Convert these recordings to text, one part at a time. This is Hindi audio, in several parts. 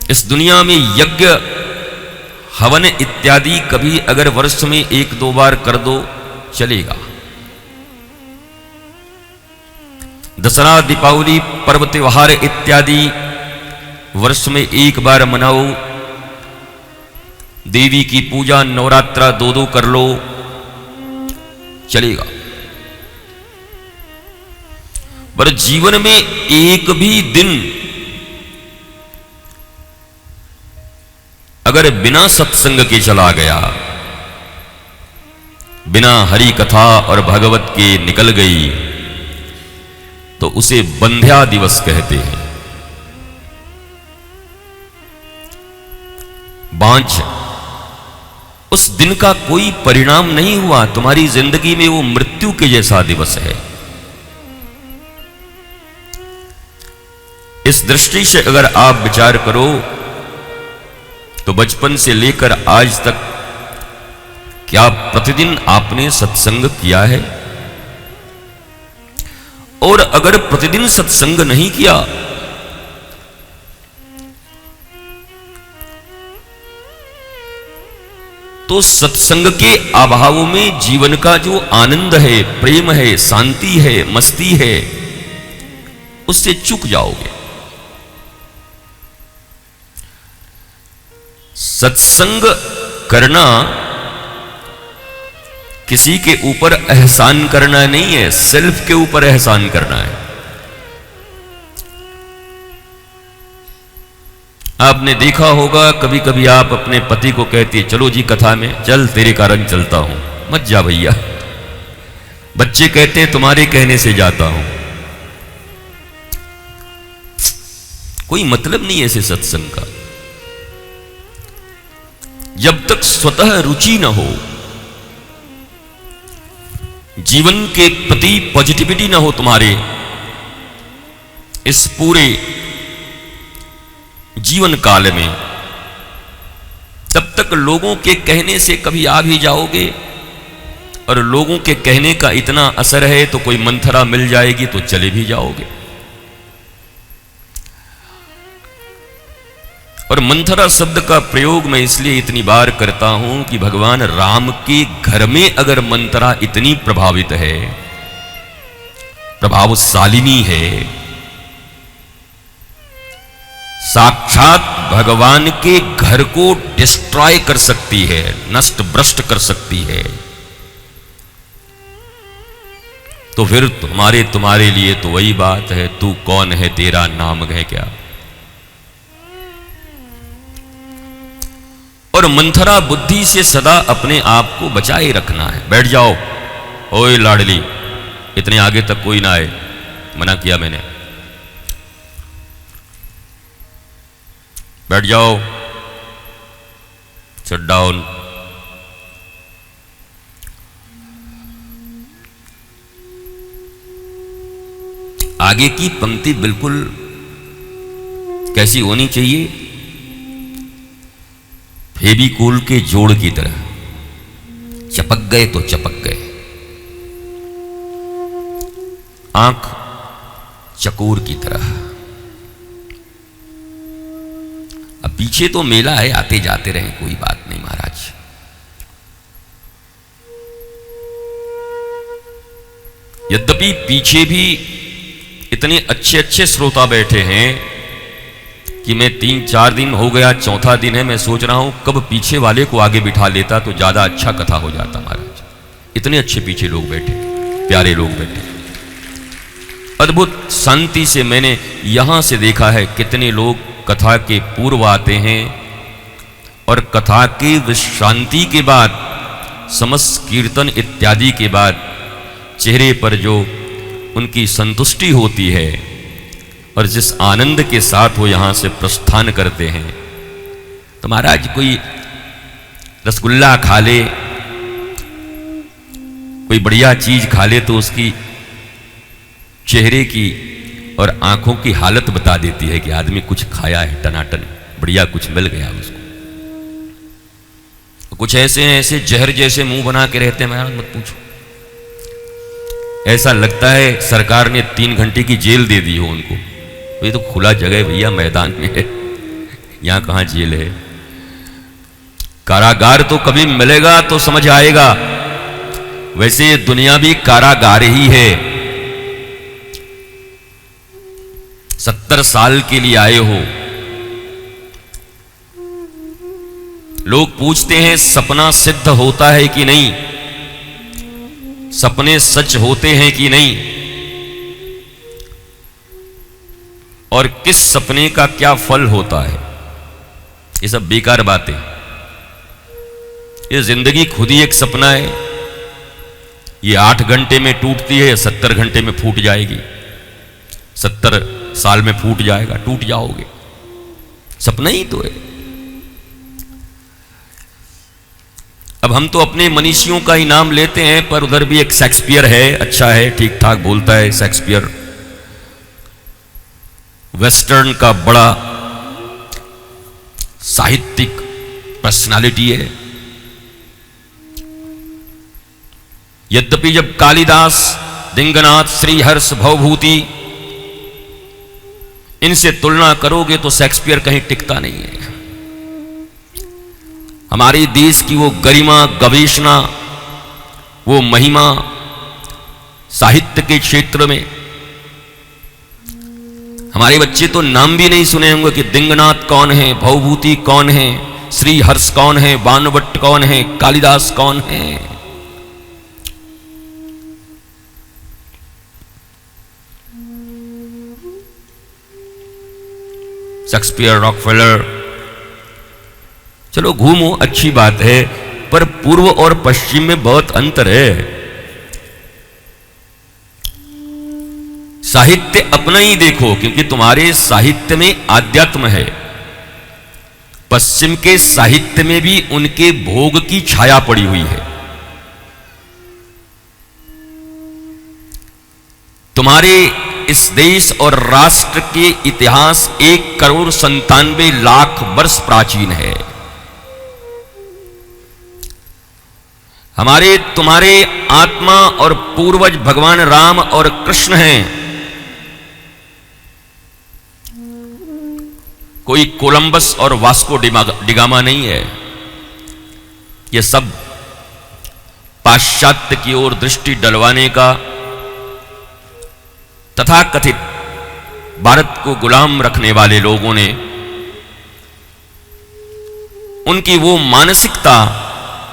इस दुनिया में यज्ञ हवन इत्यादि कभी अगर वर्ष में 1-2 बार कर दो चलेगा। दशहरा, दीपावली, पर्व त्योहार इत्यादि वर्ष में 1 बार मनाओ। देवी की पूजा नवरात्रा 2-2 कर लो, चलेगा। पर जीवन में एक भी दिन अगर बिना सत्संग के चला गया, बिना हरि कथा और भगवत के निकल गई, तो उसे बंध्या दिवस कहते हैं। बांझ, उस दिन का कोई परिणाम नहीं हुआ तुम्हारी जिंदगी में, वो मृत्यु के जैसा दिवस है। इस दृष्टि से अगर आप विचार करो तो बचपन से लेकर आज तक क्या प्रतिदिन आपने सत्संग किया है? और अगर प्रतिदिन सत्संग नहीं किया तो सत्संग के अभाव में जीवन का जो आनंद है, प्रेम है, शांति है, मस्ती है, उससे चूक जाओगे। सत्संग करना किसी के ऊपर एहसान करना नहीं है, सेल्फ के ऊपर एहसान करना है। आपने देखा होगा कभी कभी आप अपने पति को कहती, चलो जी कथा में चल, तेरे कारण चलता हूं। मत जा भैया। बच्चे कहते हैं तुम्हारे कहने से जाता हूं। कोई मतलब नहीं है ऐसे सत्संग का। जब तक स्वतः रुचि न हो, जीवन के प्रति पॉजिटिविटी न हो तुम्हारे, इस पूरे जीवन काल में, तब तक लोगों के कहने से कभी आ भी जाओगे। और लोगों के कहने का इतना असर है तो कोई मंथरा मिल जाएगी तो चले भी जाओगे। और मंथरा शब्द का प्रयोग मैं इसलिए इतनी बार करता हूं कि भगवान राम के घर में अगर मंथरा इतनी प्रभावित है, प्रभावशालिनी है, साक्षात भगवान के घर को डिस्ट्रॉय कर सकती है, नष्ट भ्रष्ट कर सकती है, तो फिर तुम्हारे लिए तो वही बात है, तू कौन है, तेरा नाम है क्या। और मंथरा बुद्धि से सदा अपने आप को बचाए रखना है। बैठ जाओ, ओए लाडली, इतने आगे तक कोई ना आए, मना किया मैंने। बैठ जाओ, सिट डाउन। आगे की पंक्ति बिल्कुल कैसी होनी चाहिए? फेविकोल के जोड़ की तरह, चपक गए तो चपक गए। आंख चकोर की तरह। अब पीछे तो मेला है, आते जाते रहे, कोई बात नहीं महाराज। यद्यपि पीछे भी इतने अच्छे अच्छे श्रोता बैठे हैं कि मैं 3-4 दिन हो गया, चौथा दिन है, मैं सोच रहा हूं कब पीछे वाले को आगे बिठा लेता तो ज्यादा अच्छा कथा हो जाता महाराज। इतने अच्छे पीछे लोग बैठे, प्यारे लोग बैठे, अद्भुत शांति से। मैंने यहां से देखा है कितने लोग कथा के पूर्व आते हैं और कथा के विश्रांति के बाद, समस्त कीर्तन इत्यादि के बाद चेहरे पर जो उनकी संतुष्टि होती है और जिस आनंद के साथ वो यहां से प्रस्थान करते हैं। तो महाराज कोई रसगुल्ला खा ले, कोई बढ़िया चीज खा ले तो उसकी चेहरे की और आंखों की हालत बता देती है कि आदमी कुछ खाया है, टनाटन बढ़िया कुछ मिल गया उसको। कुछ ऐसे जहर जैसे मुंह बना के रहते हैं महाराज, मत पूछो। ऐसा लगता है सरकार ने 3 घंटे की जेल दे दी हो उनको। ये तो खुला जगह भैया, मैदान में है, यहां कहां जेल है। कारागार तो कभी मिलेगा तो समझ आएगा, वैसे ये दुनिया भी कारागार ही है। 70 साल के लिए आए हो, लोग पूछते हैं सपना सिद्ध होता है कि नहीं, सपने सच होते हैं कि नहीं, और किस सपने का क्या फल होता है। ये सब बेकार बातें। ये जिंदगी खुद ही एक सपना है। ये 8 घंटे में टूटती है या 70 घंटे में फूट जाएगी। 70 साल में फूट जाएगा, टूट जाओगे, सपना ही तो है। अब हम तो अपने मनीषियों का ही नाम लेते हैं, पर उधर भी एक शेक्सपियर है, अच्छा है, ठीक ठाक बोलता है शेक्सपियर। वेस्टर्न का बड़ा साहित्यिक पर्सनालिटी है। यद्यपि जब कालिदास, दिंगनाथ, श्रीहर्ष, भवभूति इनसे तुलना करोगे तो शेक्सपियर कहीं टिकता नहीं है। हमारे देश की वो गरिमा, गवेषणा, वो महिमा साहित्य के क्षेत्र में, हमारे बच्चे तो नाम भी नहीं सुने होंगे कि दिंगनाथ कौन है, भवभूति कौन है, श्रीहर्ष कौन है, बाणभट्ट कौन है, कालिदास कौन है। शेक्सपियर, रॉकफेलर, चलो घूमो, अच्छी बात है, पर पूर्व और पश्चिम में बहुत अंतर है। साहित्य अपना ही देखो, क्योंकि तुम्हारे साहित्य में आध्यात्म है। पश्चिम के साहित्य में भी उनके भोग की छाया पड़ी हुई है। तुम्हारे इस देश और राष्ट्र के इतिहास 1,97,00,000 वर्ष प्राचीन है। हमारे तुम्हारे आत्मा और पूर्वज भगवान राम और कृष्ण हैं। कोई कोलंबस और वास्को डिगामा नहीं है। ये सब पाश्चात्य की ओर दृष्टि डलवाने का, तथाकथित भारत को गुलाम रखने वाले लोगों ने, उनकी वो मानसिकता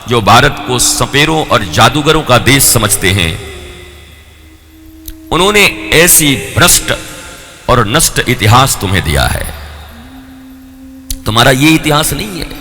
जो भारत को सपेरों और जादूगरों का देश समझते हैं, उन्होंने ऐसी भ्रष्ट और नष्ट इतिहास तुम्हें दिया है। तुम्हारा ये इतिहास नहीं है।